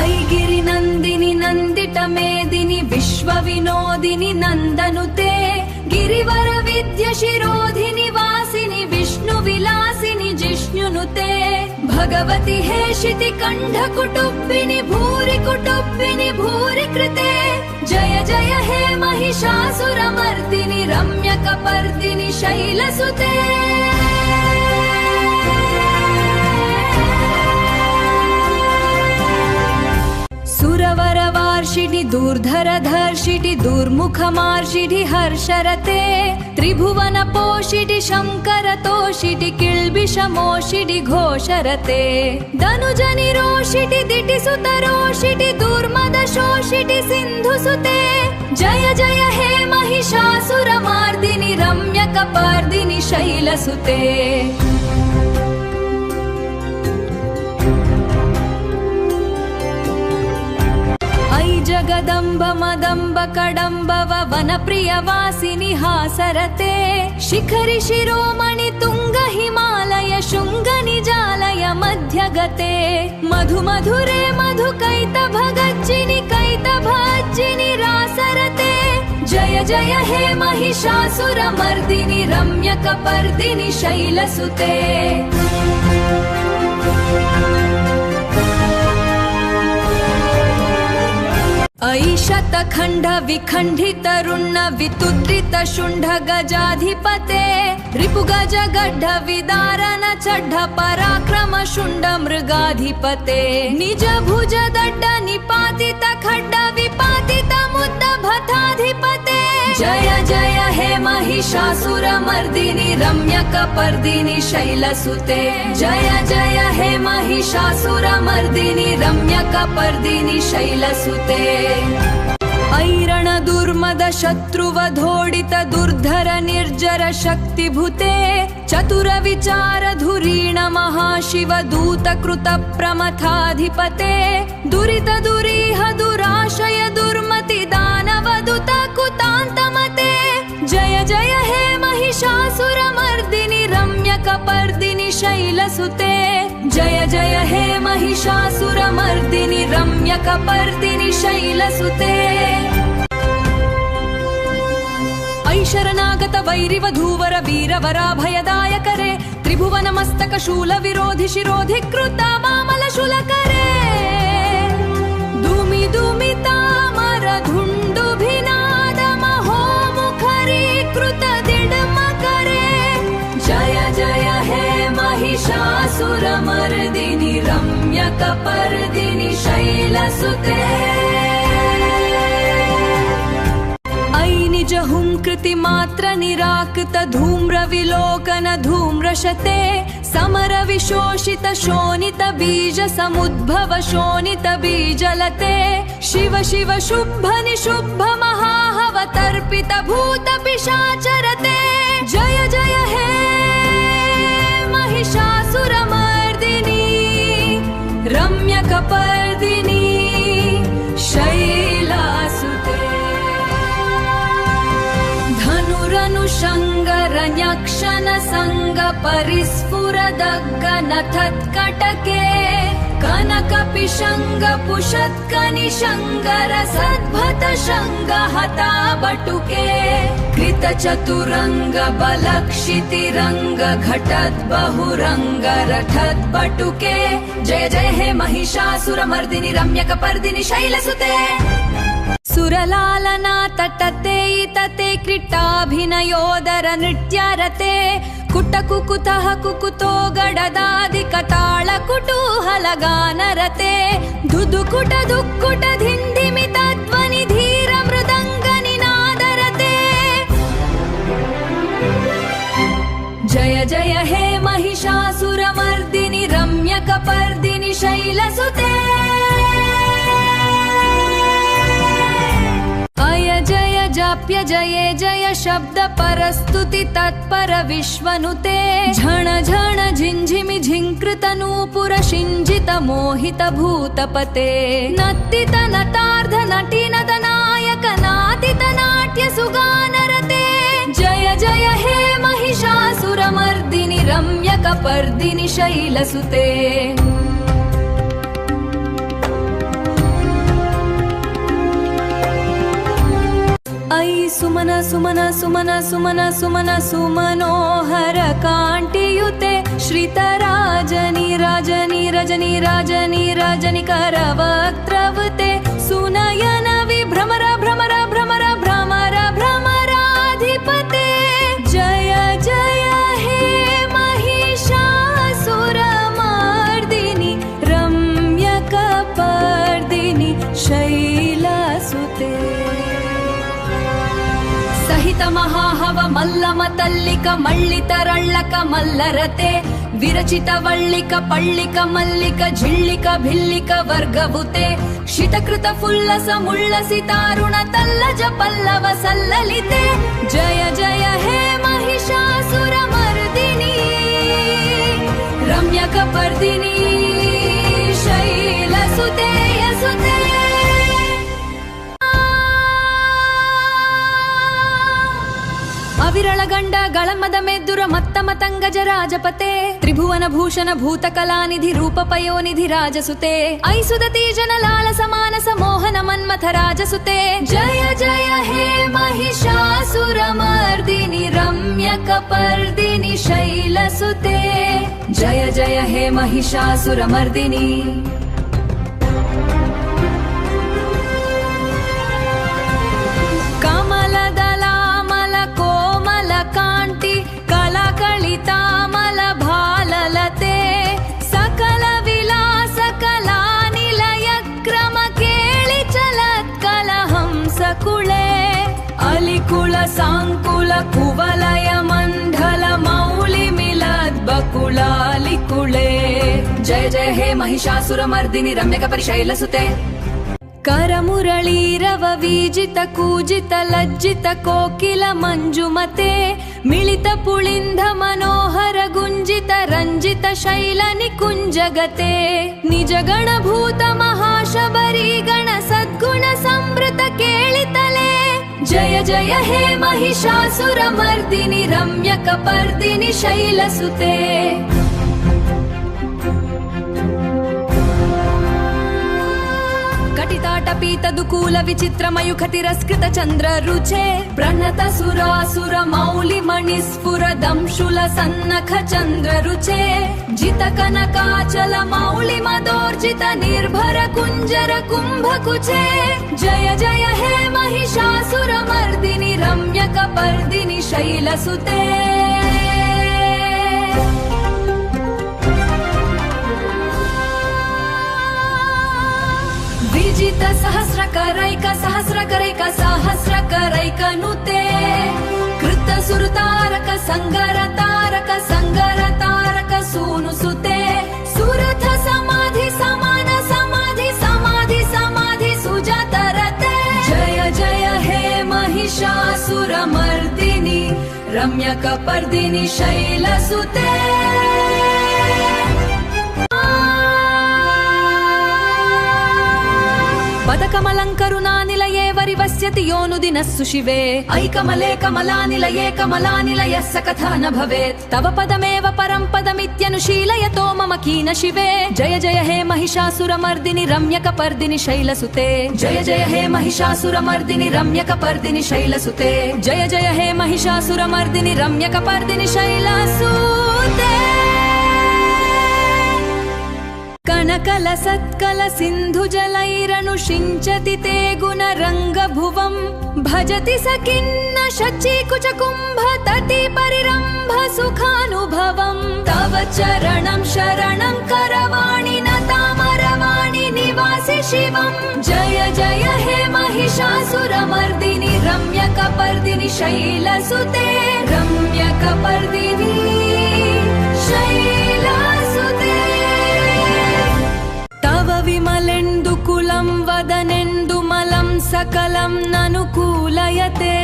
ऐगिरि नन्दिनि नन्दित मेदिनि विश्व विनोदिनि नन्दनुते गिरिवर विद्य शिरोधिनि वासिनि विष्णु विलासिनि जिष्णुनुते भगवति हेशिति कंठ कुटुम्बिनि भूरि कुटुम्बिनि भूरि कृते जय जय हे महिषासुरमर्दिनि रम्यकपर्दिनि शैलसुते सुरवरवार्षिणि दूर्धरधर्षिणि दूर्मुखमार्षिणि हर्षरते त्रिभुवनपोषिणि शङ्करतोषिणि किल्बिषमोषिणि घोषरते धनुजनिरोषिणि दिटिसुतरोषिणि दुर्मदशोषिणि सिन्धुसुते जय जय हे महिषासुरमर्दिनि रम्यकपर्दिनि शैलसुते जगदम्ब मदम्ब कडम्ब वनप्रियवासिनि हासरते शिखरि शिरोमणि तुंग हिमालय शृंग निजालय मध्यगते मधु मधुरे मधु कैतभज्जिनि रासरते जय जय हे महिषासुरमर्दिनि रम्यकपर्दिनि शैलसुते ऐशतखण्ड विखण्डित रुण्ड वितुद्रित शुण्ड गजाधिपते रिपुगज गड्ढ विदारण चड्ढ पराक्रम शुण्ड मृगाधिपते निज भुज दड्ड निपातित खड्ड विपातित मुद्द भताधिपते जय जय हे महिषासुरमर्दिनि रम्यकपर्दिनि शैलसुते जय जय हे महिषासुरमर्दिनि रम्यकपर्दिनि शैलसुते ऐरण दुर्मद शत्रुवधोडित दुर्धर निर्जर शक्तिभूते चतुर विचार धुरीण महाशिव दूत कृत प्रमथाधिपते दुरित दुरीह दुराशय दुर्मति दानव दुत कुतान्तमते जय जय हे महिषासुरमर्दिनि रम्यकपर्दिनि शैलसुते जय जय हे महिषासुरमर्दिनि रम्यकपर्दिनि शैलसुते ऐशरनागत वैरिवधूवर वीरवराभयदायकरे त्रिभुवन मस्तक शूल विरोधि शिरोधि कृता मामल शूलकरे धूमि धूमितामर धुण्डुभिनाद महोमुखरी कृत दिड्मकरे जय जय हे महिषासुरमर्दिनि रम्यकपर्दिनि शैलसुते निज हुंकृति मात्र निराकृत धूम्र विलोकन धूम्रशते समर विशोषित शोणित बीज समुद्भव शोणित बीजलते शिव शिव शुभ निशुभ महाहव तर्पित भूत पिशाचरते जय जय हे महिषासुरमर्दिनि रम्यकपर्दिनि शैलसुते धनुरनुषङ्गरन्यक्षन संग परिस्फुरदग्गनथत्कटके कनकपिशङ्ग पुषत्कनिशङ्गर सद्भत शङ्ग हता बटुके कृत चतुरङ्ग बलक्षितिरङ्ग घटत् बहुरङ्ग रथत् बटुके जय जय हे महिषासुरमर्दिनि रम्यकपर्दिनि शैलसुते सुरलालना तटते तते क्रीटाभिनयोदर नृत्यारते कुटकुकुतः कुकुतो गडदादि कताळ कुतूहल गानरते धुधुकुट दुक्कुट धिन्धिमित ध्वनि धीर मृदङ्ग निनादरते जय जय हे महिषासुरमर्दिनि रम्यकपर्दिनि शैलसुते जाप्य जये जय शब्द परस्तुति तत्पर विश्वनुते झण झण झिंझिमि झिंकृत नूपुर शिंजित मोहित भूतपते नत्तित नतार्ध नटी नद नायक नातित नाट्य सुगानरते जय जय हे महिषासुरमर्दिनि रम्यकपर्दिनि शैलसुते ಐ ಸುಮನ ಸುಮನ ಸುಮನ ಸುಮನ ಸುಮನ ಸುಮನೋಹರ ಕಾಂಟಿಯುತೆ ಶ್ರಿತರಾಜನಿ ರಾಜನಿ ರಜನಿ ರಾಜನಿ ರಾಜನಿ ಕರವಕ್ತ್ರವತೆ ಸುನಯನ ವಿಭ್ರಮರ ಭ್ರಮರ ಭ್ರಮರ ಭ್ರಮರ ಭ್ರಮರಾಧಿಪತೆ ಜಯ ಜಯ ಹೇ महिषासुरमर्दिनि रम्यकपर्दिनि शैलसुते ಸಹಿತ ಮಹಾಹವ ಮಲ್ಲಮ ತಲ್ಲಿಕ ಮಳ್ಳಿತ ರಳ್ಳಕ ಮಲ್ಲರತೆ ವಿರಚಿತ ವಳ್ಳಿಕ ಪಳ್ಳಿಕ ಮಲ್ಲಿಕ ಝಿಳ್ಳಿಕ ಭಿಲ್ಲಿಕ ವರ್ಗಭುತೆ ಶಿತಕೃತ ಫುಲ್ಲಸ ಮುಳ್ಳಸಿ ತಾರುಣ ತಲ್ಲಜ ಪಲ್ಲವ ಸಲ್ಲಲಿತೆ ಜಯ ಜಯ ಹೇ महिषासुर मर्दिनि रम्यकपर्दिनि शैलसुते यसुते ಅವಿರಳಗಂಡ ಗಳಮದ ಮೆದ್ದುರ ಮತ್ತ ಮತಂಗಜ ರಾಜಪತೆ ತ್ರಿಭುವನ ಭೂಷಣ ಭೂತ ಕಲಾನಿಧಿ ರೂಪ ಪಯೋನಿಧಿ ರಾಜಸುತೆ ಐಸುದತಿ ಜನ ಲಾಲ ಸಮಾನಸ ಮೋಹನ ಮನ್ಮಥ ರಾಜಸುತೆ ಜಯ ಜಯ ಹೇ महिषासुर मर्दिनि रम्यकपर्दिनि शैलसुते जय जय हे महिषासुर मर्दिनि ಕಾಂಟಿ ಕಲಕಳಿತಾಮಲ ಭಾಲಲತೆ ಸಕಲ ವಿಲಾಸ ಕಲಾ ನಿಲಯ ಕ್ರಮ ಕೇಳಿ ಚಲತ್ಕಲ ಹಂಸ ಕುಳೆ ಅಲಿಕುಳ ಸಾಂಕುಲ ಕುವಲಯ ಮಂಡಲ ಮೌಲಿ ಮಿಲದ್ ಬಕುಳಾಲಿಕುಳೆ ಜಯ ಜಯ ಹೇ महिषासुर मर्दिनि रम्यकपर्दिनि शैलसुते करमुरळीरव वीजित कूजित लज्जित कोकिल मंजुमते मिलित पुलिंद मनोहर गुंजित रंजित शैल निकुंजगते निज गणभूत महाशबरी गण सद्गुण संवृत केळितले जय जय हे महिषासुर मर्दिनि रम्यकपर्दिनि शैलसुते कटिताटपीतदुकूल विचित्र मयुख तिरस्कृत चंद्र रुचे प्रणत सुरासुर मौलि मणिस्फुर दंशुल सन्नख चंद्र रुचे जित कनकाचल मौलि मदोर्जित निर्भर कुंजर कुंभ कुचे जय जय हे महिषासुर मर्दिनि रम्यकपर्दिनि शैलसुते विजित सहस्रकरैक सहस्रकरैक सहस्रकरैक नुते कृत सुरतारक संगर तारक सूनुसुते सुरथ समाधि समान समाधि समाधि समाधि सुजातरते जय जय हे महिषासुर मर्दिनि रम्यकपर्दिनि शैलसुते पदकमलङ्करुणानिलये वरिवस्यति योनुदिनस्सु शिवे ऐकमले कमलानिलये कमलानिलयः स कथा न भवेत् तव पदमेव परं पदमित्यनुशीलयतो मम कीन शिवे जय जय हे महिषासुरमर्दिनि रम्यकपर्दिनि शैलसुते जय जय हे महिषासुरमर्दिनि रम्यकपर्दिनि शैलसुते जय जय हे महिषासुरमर्दिनि रम्यकपर्दिनि शैलसुते कनकल सत्कल सिन्धु जलैरनुषिञ्चति ते गुणरङ्गभुवम् भजति स किन्न शचीकुच कुम्भ तति परिरम्भ सुखानुभवम् तव चरणं शरणं करवाणि नतामरवाणि निवासि शिवम् जय जय हे महिषासुरमर्दिनि रम्यकपर्दिनि शैलसुते रम्यकपर्दिनि शैलसुते तव विमलेन्दुकुलं वदनेन्दु मलं सकलं ननुकूलयते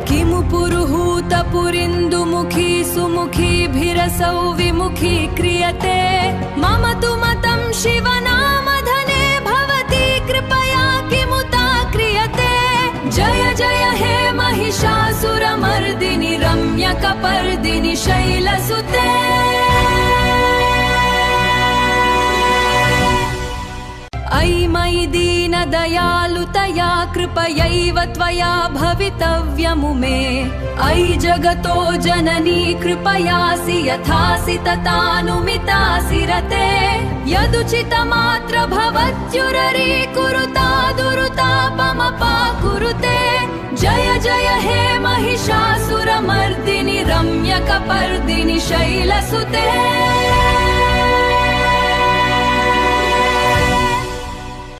किमु पुरुहूतपुरिन्दुमुखी सुमुखीभिरसौ विमुखी क्रियते मम तु मतं शिवनामधने भवती कृपया किमुता क्रियते जय जय हे महिषासुरमर्दिनि रम्यकपर्दिनि शैलसुते ऐ मयि दीन दयालुतया कृपयैव त्वया भवितव्यमुमे अयि जगतो जननी कृपयासि यथासि तथानुमितासि रते यदुचितमात्र भवत्युररी कुरुता दुरुतापमपाकुरुते जय जय हे महिषासुरमर्दिनि रम्यकपर्दिनि शैलसुते।